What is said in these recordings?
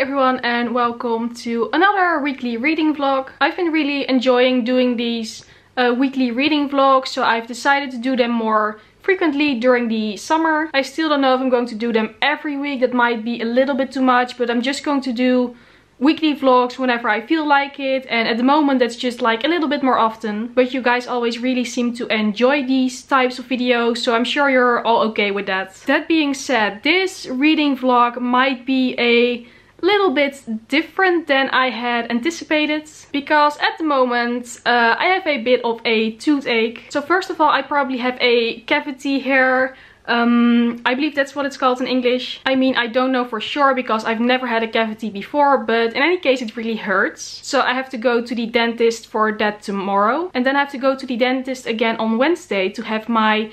everyone and welcome to another weekly reading vlog. I've been really enjoying doing these weekly reading vlogs, so I've decided to do them more frequently during the summer. I still don't know if I'm going to do them every week. That might be a little bit too much, but I'm just going to do weekly vlogs whenever I feel like it, and at the moment that's just like a little bit more often. But you guys always really seem to enjoy these types of videos, so I'm sure you're all okay with that. That being said, this reading vlog might be a little bit different than I had anticipated, because at the moment I have a bit of a toothache. So first of all, I probably have a cavity here. I believe that's what it's called in English. I mean, I don't know for sure because I've never had a cavity before, but in any case it really hurts. So I have to go to the dentist for that tomorrow. And then I have to go to the dentist again on Wednesday to have my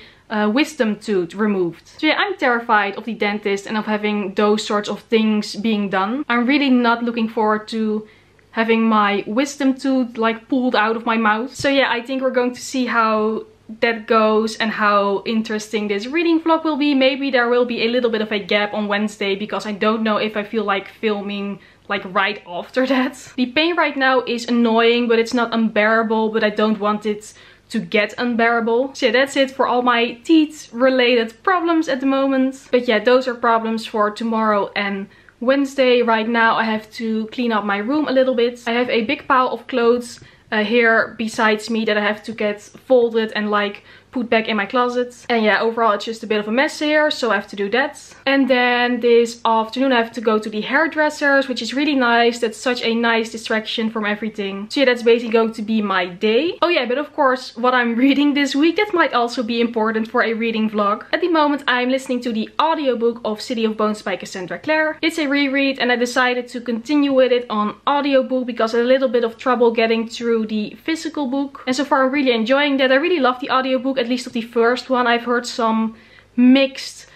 wisdom tooth removed. So yeah, I'm terrified of the dentist and of having those sorts of things being done. I'm really not looking forward to having my wisdom tooth like pulled out of my mouth. So yeah, I think we're going to see how that goes and how interesting this reading vlog will be. Maybe there will be a little bit of a gap on Wednesday because I don't know if I feel like filming like right after that. The pain right now is annoying, but it's not unbearable, but I don't want it to get unbearable. So yeah, that's it for all my teeth related problems at the moment. But yeah, those are problems for tomorrow and Wednesday. Right now I have to clean up my room a little bit. I have a big pile of clothes here besides me that I have to get folded and like put back in my closet. And yeah, overall it's just a bit of a mess here, so I have to do that. And then this afternoon I have to go to the hairdressers, which is really nice. That's such a nice distraction from everything. So yeah, that's basically going to be my day. Oh yeah, but of course what I'm reading this week, that might also be important for a reading vlog. At the moment I'm listening to the audiobook of City of Bones by Cassandra Clare. It's a reread and I decided to continue with it on audiobook because I had a little bit of trouble getting through the physical book. And so far I'm really enjoying that. I really love the audiobook, at least of the first one. I've heard some mixed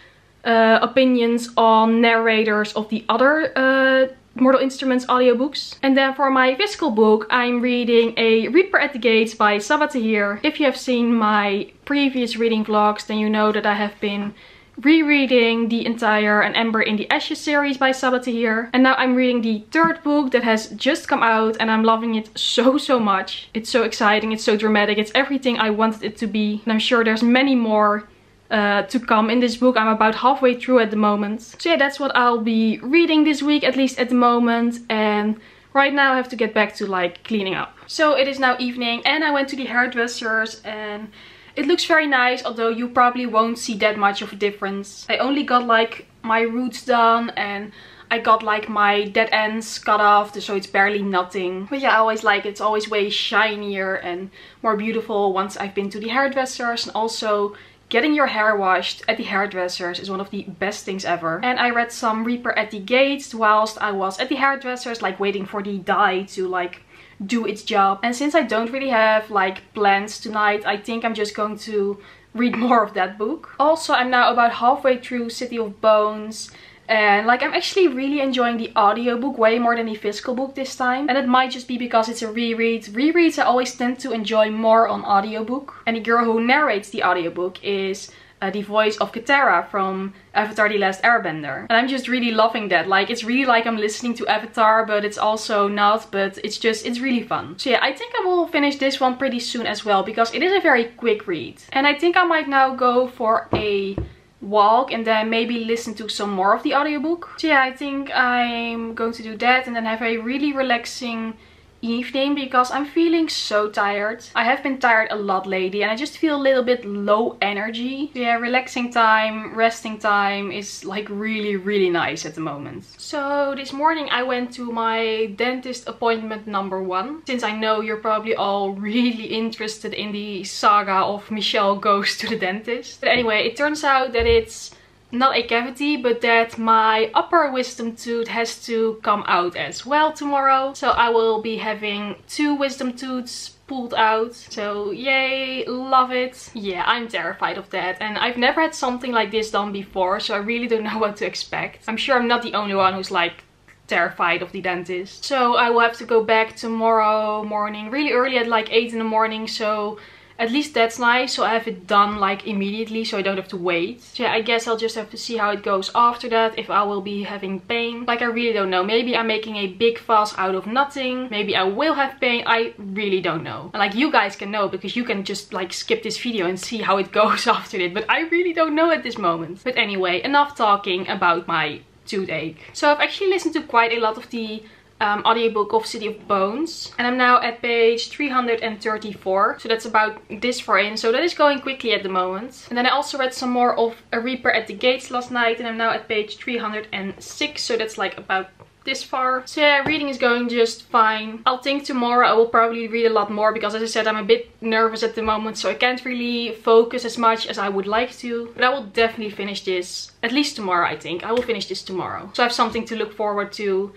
opinions on narrators of the other Mortal Instruments audiobooks. And then for my physical book, I'm reading A Reaper at the Gates by Sabaa Tahir. If you have seen my previous reading vlogs, then you know that I have been rereading the entire An Ember in the Ashes series by Sabaa Tahir. And now I'm reading the third book that has just come out and I'm loving it so much. It's so exciting, it's so dramatic, it's everything I wanted it to be. And I'm sure there's many more to come in this book. I'm about halfway through at the moment. So yeah, that's what I'll be reading this week, at least at the moment. And right now I have to get back to like cleaning up. So it is now evening and I went to the hairdressers and it looks very nice, although you probably won't see that much of a difference. I only got like my roots done and I got like my dead ends cut off, so it's barely nothing. But yeah, I always like it. It's always way shinier and more beautiful once I've been to the hairdressers. And also getting your hair washed at the hairdressers is one of the best things ever. And I read some Reaper at the Gates whilst I was at the hairdressers, like waiting for the dye to like do its job. And since I don't really have like plans tonight, I think I'm just going to read more of that book. Also, I'm now about halfway through City of Bones and like I'm actually really enjoying the audiobook way more than the physical book this time. And it might just be because it's a reread. Rereads I always tend to enjoy more on audiobook. And the girl who narrates the audiobook is the voice of Katara from Avatar: The Last Airbender. And I'm just really loving that. Like, it's really like I'm listening to Avatar, but it's also not, but it's really fun. So yeah, I think I will finish this one pretty soon as well, because it is a very quick read. And I think I might now go for a walk and then maybe listen to some more of the audiobook. So yeah, I think I'm going to do that and then have a really relaxing evening because I'm feeling so tired. I have been tired a lot lately and I just feel a little bit low energy. Yeah, relaxing time, resting time is like really nice at the moment. So this morning I went to my dentist appointment number 1. Since I know you're probably all really interested in the saga of Michelle goes to the dentist. But anyway, it turns out that it's not a cavity, but that my upper wisdom tooth has to come out as well tomorrow. So I will be having 2 wisdom tooths pulled out. So yay, love it. Yeah, I'm terrified of that. And I've never had something like this done before, so I really don't know what to expect. I'm sure I'm not the only one who's like terrified of the dentist. So I will have to go back tomorrow morning really early at like 8 in the morning. So at least that's nice. So I have it done like immediately, so I don't have to wait. So yeah, I guess I'll just have to see how it goes after that, if I will be having pain. Like, I really don't know. Maybe I'm making a big fuss out of nothing. Maybe I will have pain. I really don't know. And like, you guys can know because you can just like skip this video and see how it goes after it. But I really don't know at this moment. But anyway, enough talking about my toothache. So I've actually listened to quite a lot of the audiobook of City of Bones, and I'm now at page 334, so that's about this far in, so that is going quickly at the moment. And then I also read some more of A Reaper at the Gates last night, and I'm now at page 306, so that's like about this far. So yeah, reading is going just fine. I'll think tomorrow I will probably read a lot more because, as I said, I'm a bit nervous at the moment, so I can't really focus as much as I would like to. But I will definitely finish this, at least tomorrow. I think I will finish this tomorrow, so I have something to look forward to.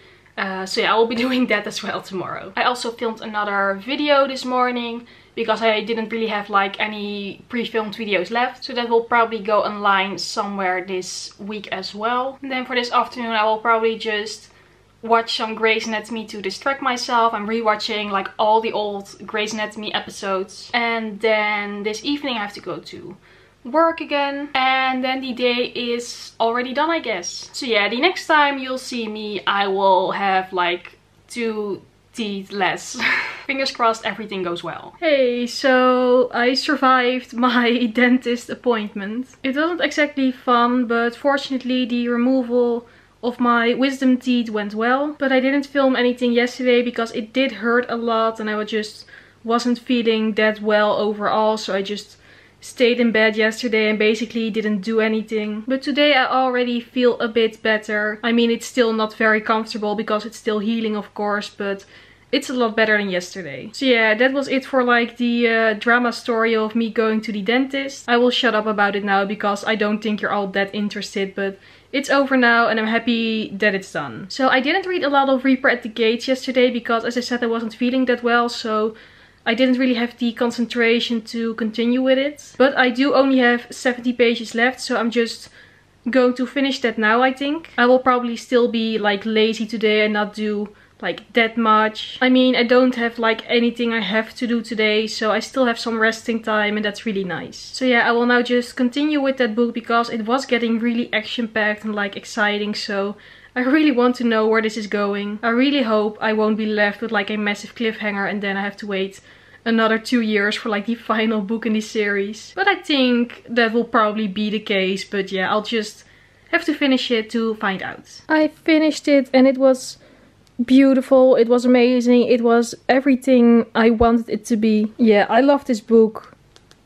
So yeah, I will be doing that as well tomorrow. I also filmed another video this morning because I didn't really have like any pre-filmed videos left. So that will probably go online somewhere this week as well. And then for this afternoon I will probably just watch some Grey's Anatomy to distract myself. I'm rewatching like all the old Grey's Anatomy episodes. And then this evening I have to go to work again, and then the day is already done, I guess. So yeah, the next time you'll see me I will have like 2 teeth less. Fingers crossed everything goes well. Hey, so I survived my dentist appointment. It wasn't exactly fun, but fortunately the removal of my wisdom teeth went well. But I didn't film anything yesterday because it did hurt a lot and I just wasn't feeling that well overall, so I just stayed in bed yesterday and basically didn't do anything. But today I already feel a bit better. I mean, it's still not very comfortable because it's still healing, of course, but it's a lot better than yesterday. So yeah, that was it for like the drama story of me going to the dentist. I will shut up about it now because I don't think you're all that interested, but it's over now and I'm happy that it's done. So I didn't read a lot of Reaper at the Gates yesterday because, as I said, I wasn't feeling that well, so I didn't really have the concentration to continue with it. But I do only have 70 pages left, so I'm just going to finish that now, I think. I will probably still be like lazy today and not do like that much. I mean, I don't have like anything I have to do today, so I still have some resting time and that's really nice. So yeah, I will now just continue with that book because it was getting really action-packed and like exciting, so I really want to know where this is going. I really hope I won't be left with like a massive cliffhanger and then I have to wait another 2 years for like the final book in this series. But I think that will probably be the case, but yeah, I'll just have to finish it to find out. I finished it and it was beautiful, it was amazing, it was everything I wanted it to be. Yeah, I love this book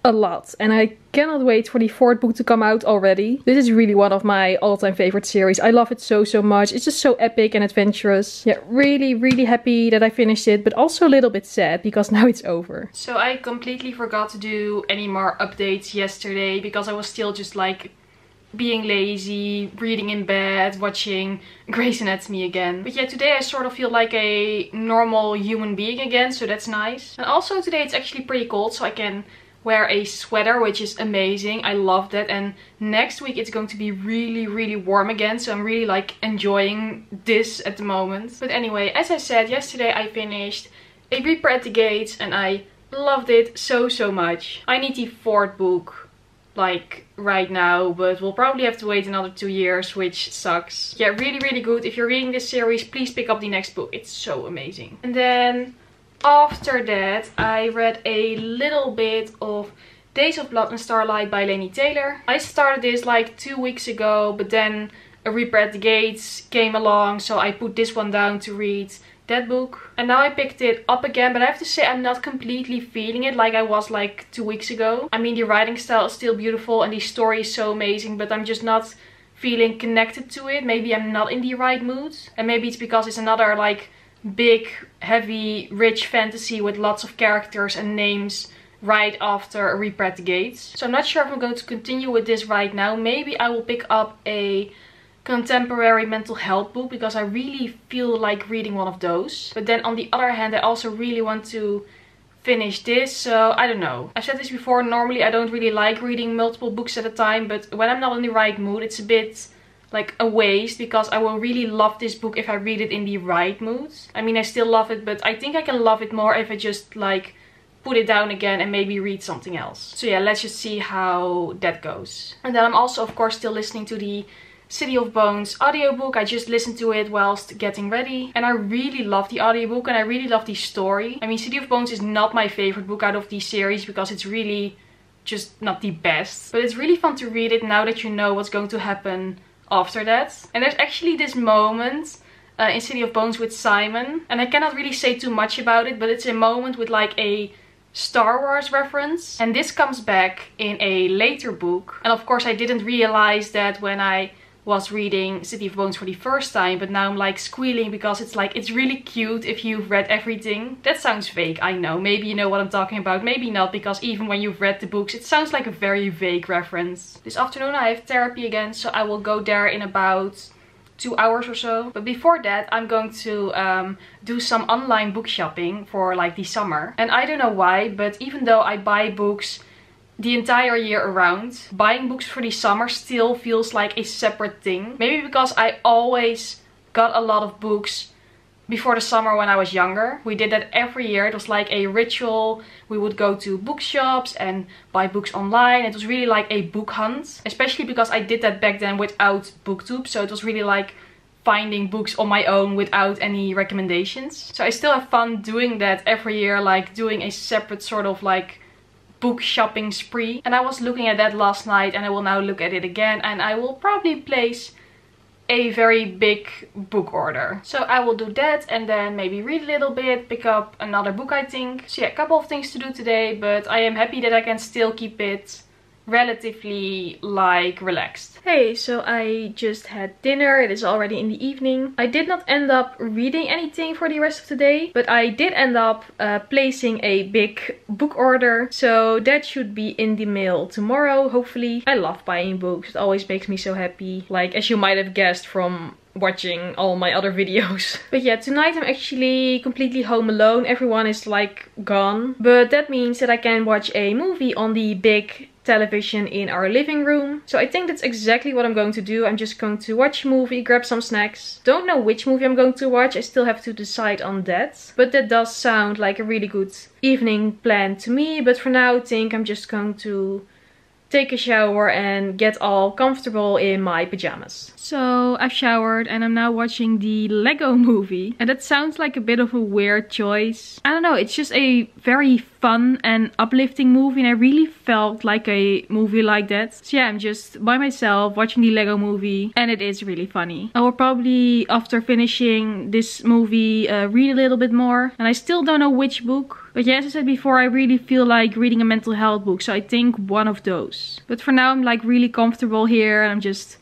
a lot and I cannot wait for the 4th book to come out already. This is really one of my all-time favorite series. I love it so much. It's just so epic and adventurous. Yeah, really happy that I finished it, but also a little bit sad because now it's over. So I completely forgot to do any more updates yesterday because I was still just like being lazy, reading in bed, watching Grey's Anatomy again. But yeah, today I sort of feel like a normal human being again, so that's nice. And also today it's actually pretty cold, so I can wear a sweater, which is amazing. I love that. And next week it's going to be really warm again, so I'm really like enjoying this at the moment. But anyway, as I said, yesterday I finished A Reaper at the Gates and I loved it so much. I need the 4th book like right now, but we'll probably have to wait another 2 years, which sucks. Yeah, really good. If you're reading this series, please pick up the next book. It's so amazing. And then after that I read a little bit of Days of Blood and Starlight by Laini Taylor. I started this like 2 weeks ago, but then A Reaper at the Gates came along, so I put this one down to read that book. And now I picked it up again, but I have to say I'm not completely feeling it like I was like 2 weeks ago. I mean, the writing style is still beautiful and the story is so amazing, but I'm just not feeling connected to it. Maybe I'm not in the right mood, and maybe it's because it's another like big, heavy, rich fantasy with lots of characters and names right after A Reaper at the Gates. So I'm not sure if I'm going to continue with this right now. Maybe I will pick up a contemporary mental health book because I really feel like reading one of those. But then on the other hand, I also really want to finish this, so I don't know. I've said this before, normally I don't really like reading multiple books at a time, but when I'm not in the right mood, it's a bit like a waste because I will really love this book if I read it in the right mood. I mean, I still love it, but I think I can love it more if I just like put it down again and maybe read something else. So yeah, let's just see how that goes. And then I'm also of course still listening to the City of Bones audiobook. I just listened to it whilst getting ready and I really love the audiobook and I really love the story. I mean, City of Bones is not my favorite book out of the series because it's really just not the best, but it's really fun to read it now that you know what's going to happen after that. And there's actually this moment in City of Bones with Simon, and I cannot really say too much about it, but it's a moment with like a Star Wars reference, and this comes back in a later book. And of course I didn't realize that when I was reading City of Bones for the first time, but now I'm like squealing because it's like, it's really cute if you've read everything. That sounds vague, I know. Maybe you know what I'm talking about, maybe not, because even when you've read the books, it sounds like a very vague reference. This afternoon I have therapy again, so I will go there in about 2 hours or so. But before that I'm going to do some online book shopping for like the summer. And I don't know why, but even though I buy books the entire year around, buying books for the summer still feels like a separate thing. Maybe because I always got a lot of books before the summer when I was younger. We did that every year. It was like a ritual. We would go to bookshops and buy books online. It was really like a book hunt, especially because I did that back then without BookTube. So it was really like finding books on my own without any recommendations. So I still have fun doing that every year, like doing a separate sort of like book shopping spree. And I was looking at that last night and I will now look at it again, and I will probably place a very big book order. So I will do that and then maybe read a little bit, pick up another book I think. So yeah, a couple of things to do today, but I am happy that I can still keep it relatively like relaxed. Hey, so I just had dinner. It is already in the evening. I did not end up reading anything for the rest of the day, but I did end up placing a big book order, so that should be in the mail tomorrow, hopefully. I love buying books. It always makes me so happy, like as you might have guessed from watching all my other videos. But yeah, tonight I'm actually completely home alone. Everyone is like gone, but that means that I can watch a movie on the big television in our living room. So I think that's exactly what I'm going to do. I'm just going to watch a movie, grab some snacks. Don't know which movie I'm going to watch. I still have to decide on that. But that does sound like a really good evening plan to me. But for now I think I'm just going to take a shower and get all comfortable in my pajamas. So I've showered and I'm now watching the Lego movie. And that sounds like a bit of a weird choice. I don't know, it's just a very fun and uplifting movie and I really felt like a movie like that. So yeah, I'm just by myself watching the Lego movie and it is really funny. I will probably, after finishing this movie, read a little bit more. And I still don't know which book. But yeah, as I said before, I really feel like reading a mental health book. So I think one of those. But for now I'm like really comfortable here and I'm just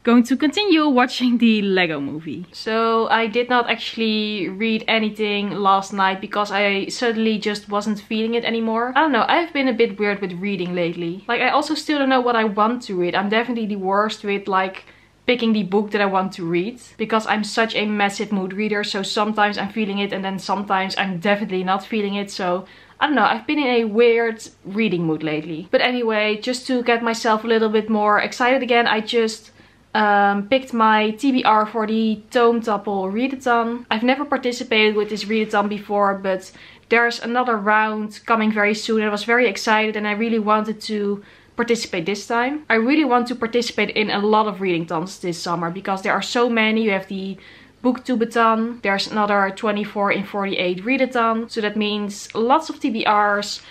going to continue watching the Lego movie. So I did not actually read anything last night because I suddenly just wasn't feeling it anymore. I don't know, I've been a bit weird with reading lately. Like I also still don't know what I want to read. I'm definitely the worst with like picking the book that I want to read because I'm such a massive mood reader. So sometimes I'm feeling it and then sometimes I'm definitely not feeling it. So I don't know, I've been in a weird reading mood lately. But anyway, just to get myself a little bit more excited again, I just picked my TBR for the Tome Tuple Readathon. I've never participated with this readathon before, but there's another round coming very soon. I was very excited and I really wanted to participate this time. I really want to participate in a lot of reading-thons this summer because there are so many. You have the Booktubeathon, there's another 24 in 48 readathon, so that means lots of TBRs,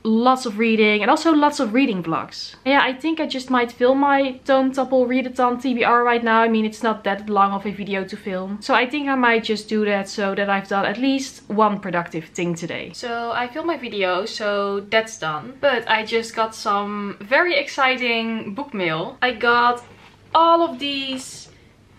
lots of reading, and also lots of reading vlogs. And yeah, I think I just might film my Tome Tuple Readathon TBR right now. I mean, it's not that long of a video to film. So I think I might just do that so that I've done at least one productive thing today. So I filmed my video, so that's done. But I just got some very exciting book mail. I got all of these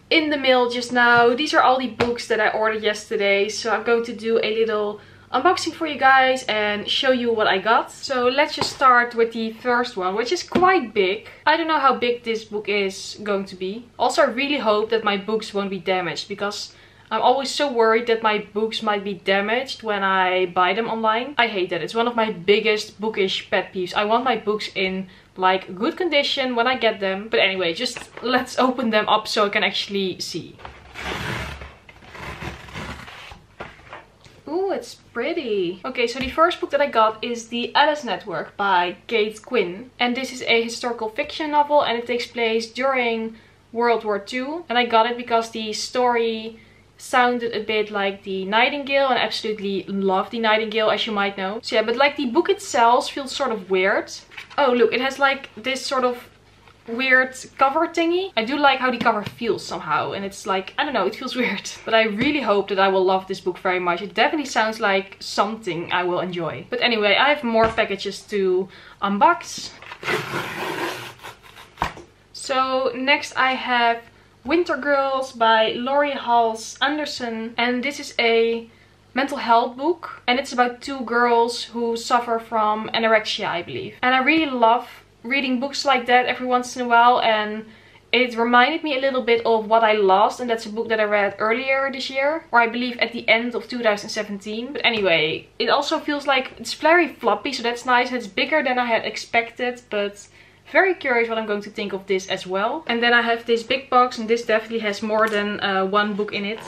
in the mail just now. These are all the books that I ordered yesterday. So I'm going to do a little unboxing for you guys and show you what I got. So let's just start with the first one, which is quite big. I don't know how big this book is going to be. Also, I really hope that my books won't be damaged because I'm always so worried that my books might be damaged when I buy them online. I hate that. It's one of my biggest bookish pet peeves. I want my books in like good condition when I get them. But anyway, just let's open them up so I can actually see. Ooh, it's pretty. Okay, so the first book that I got is The Alice Network by Kate Quinn. And this is a historical fiction novel and it takes place during World War II. And I got it because the story sounded a bit like The Nightingale, and I absolutely love The Nightingale, as you might know. So yeah, but like the book itself feels sort of weird. Oh look, it has like this sort of weird cover thingy. I do like how the cover feels somehow, and it's like, I don't know, it feels weird. But I really hope that I will love this book very much. It definitely sounds like something I will enjoy. But anyway, I have more packages to unbox. So next I have Winter Girls by Laurie Halse Anderson, and this is a mental health book and it's about two girls who suffer from anorexia, I believe. And I really love reading books like that every once in a while, and it reminded me a little bit of What I Lost, and that's a book that I read earlier this year, or I believe at the end of 2017. But anyway, it also feels like it's very floppy, so that's nice. It's bigger than I had expected, but very curious what I'm going to think of this as well. And then I have this big box, and this definitely has more than one book in it.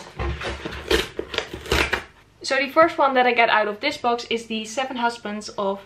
So the first one that I get out of this box is The Seven Husbands of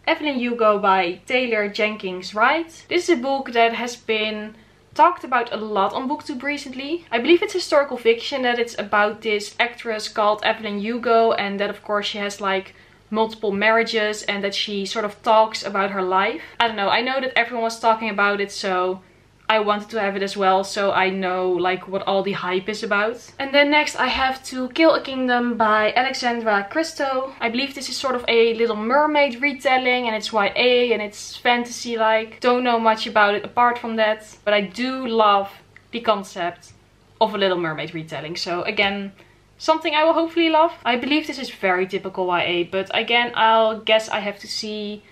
Evelyn Hugo by Taylor Jenkins Wright. This is a book that has been talked about a lot on BookTube recently. I believe it's historical fiction, that it's about this actress called Evelyn Hugo, and that of course she has like multiple marriages and that she sort of talks about her life. I don't know, I know that everyone was talking about it, so I wanted to have it as well, so I know like what all the hype is about. And then next I have To Kill a Kingdom by Alexandra Christo. I believe this is sort of a Little Mermaid retelling, and it's YA and it's fantasy like. Don't know much about it apart from that, but I do love the concept of a Little Mermaid retelling. So again, something I will hopefully love. I believe this is very typical YA, but again, I'll guess I have to see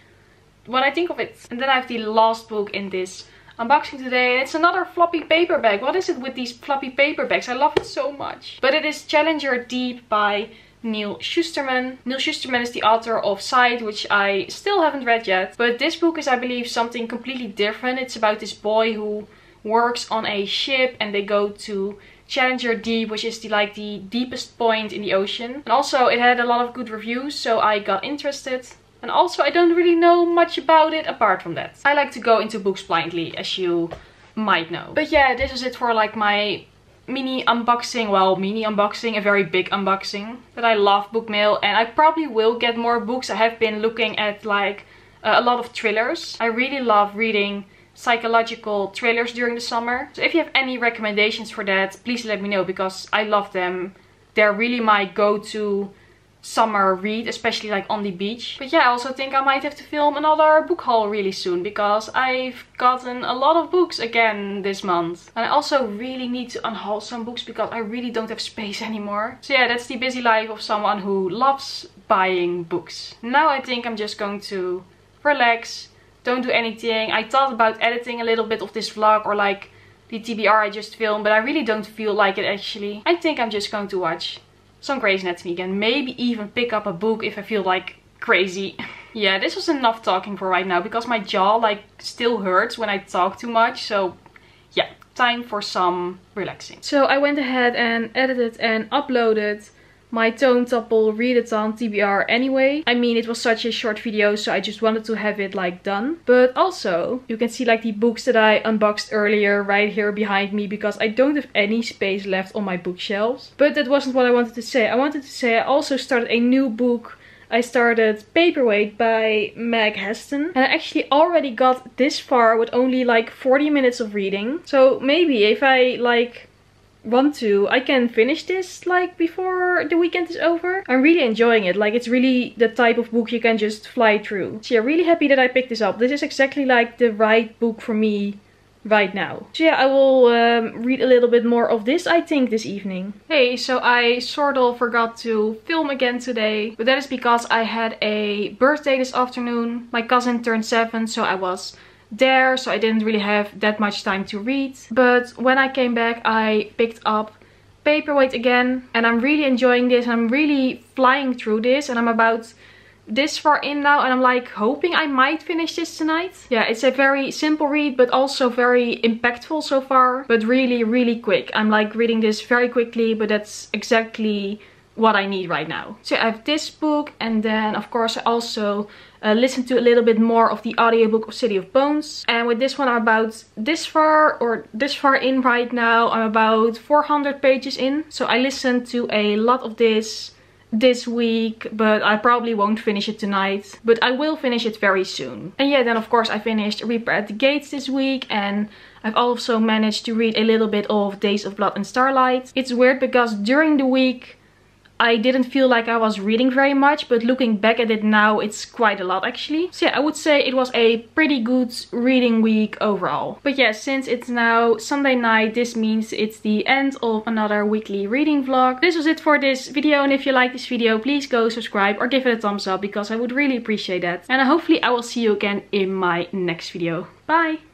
what I think of it. And then I have the last book in this unboxing today, and it's another floppy paperback. What is it with these floppy paperbacks? I love it so much. But it is Challenger Deep by Neal Shusterman. Neal Shusterman is the author of Sight, which I still haven't read yet. But this book is, I believe, something completely different. It's about this boy who works on a ship and they go to Challenger Deep, which is the deepest point in the ocean. And also it had a lot of good reviews, so I got interested. And also I don't really know much about it apart from that. I like to go into books blindly, as you might know. But yeah, this is it for like my mini unboxing. Well, mini unboxing, a very big unboxing. But I love book mail, and I probably will get more books. I have been looking at like a lot of thrillers. I really love reading psychological thrillers during the summer. So if you have any recommendations for that, please let me know, because I love them. They're really my go-to summer read, especially like on the beach. But yeah, I also think I might have to film another book haul really soon, because I've gotten a lot of books again this month. And I also really need to unhaul some books because I really don't have space anymore. So yeah, that's the busy life of someone who loves buying books. Now I think I'm just going to relax, don't do anything. I thought about editing a little bit of this vlog, or like the TBR I just filmed, but I really don't feel like it actually. I think I'm just going to watch some Grey's Anatomy again. Maybe even pick up a book if I feel like crazy. Yeah, this was enough talking for right now, because my jaw like still hurts when I talk too much. So yeah, time for some relaxing. So I went ahead and edited and uploaded my Tone Topple Readathon TBR anyway. I mean, it was such a short video, so I just wanted to have it like done. But also, you can see like the books that I unboxed earlier right here behind me, because I don't have any space left on my bookshelves. But that wasn't what I wanted to say. I wanted to say I also started a new book. I started Paperweight by Meg Heston, and I actually already got this far with only like 40 minutes of reading. So maybe if I like want to, I can finish this like before the weekend is over. I'm really enjoying it. Like, it's really the type of book you can just fly through. So yeah, really happy that I picked this up. This is exactly like the right book for me right now. So yeah, I will read a little bit more of this, I think, this evening. Hey, so I sort of forgot to film again today, but that is because I had a birthday this afternoon. My cousin turned 7, so I was there, so I didn't really have that much time to read. But when I came back, I picked up Paperweight again, and I'm really enjoying this. I'm really flying through this, and I'm about this far in now, and I'm like hoping I might finish this tonight. Yeah, it's a very simple read, but also very impactful so far, but really quick. I'm like reading this very quickly, but that's exactly what I need right now. So I have this book, and then of course I also listened to a little bit more of the audiobook of City of Bones. And with this one I'm about this far in right now. I'm about 400 pages in. So I listened to a lot of this week, but I probably won't finish it tonight, but I will finish it very soon. And yeah, then of course I finished Reaper at the Gates this week, and I've also managed to read a little bit of Days of Blood and Starlight. It's weird because during the week I didn't feel like I was reading very much, but looking back at it now, it's quite a lot actually. So yeah, I would say it was a pretty good reading week overall. But yeah, since it's now Sunday night, this means it's the end of another weekly reading vlog. This was it for this video, and if you like this video, please go subscribe or give it a thumbs up because I would really appreciate that. And hopefully I will see you again in my next video. Bye!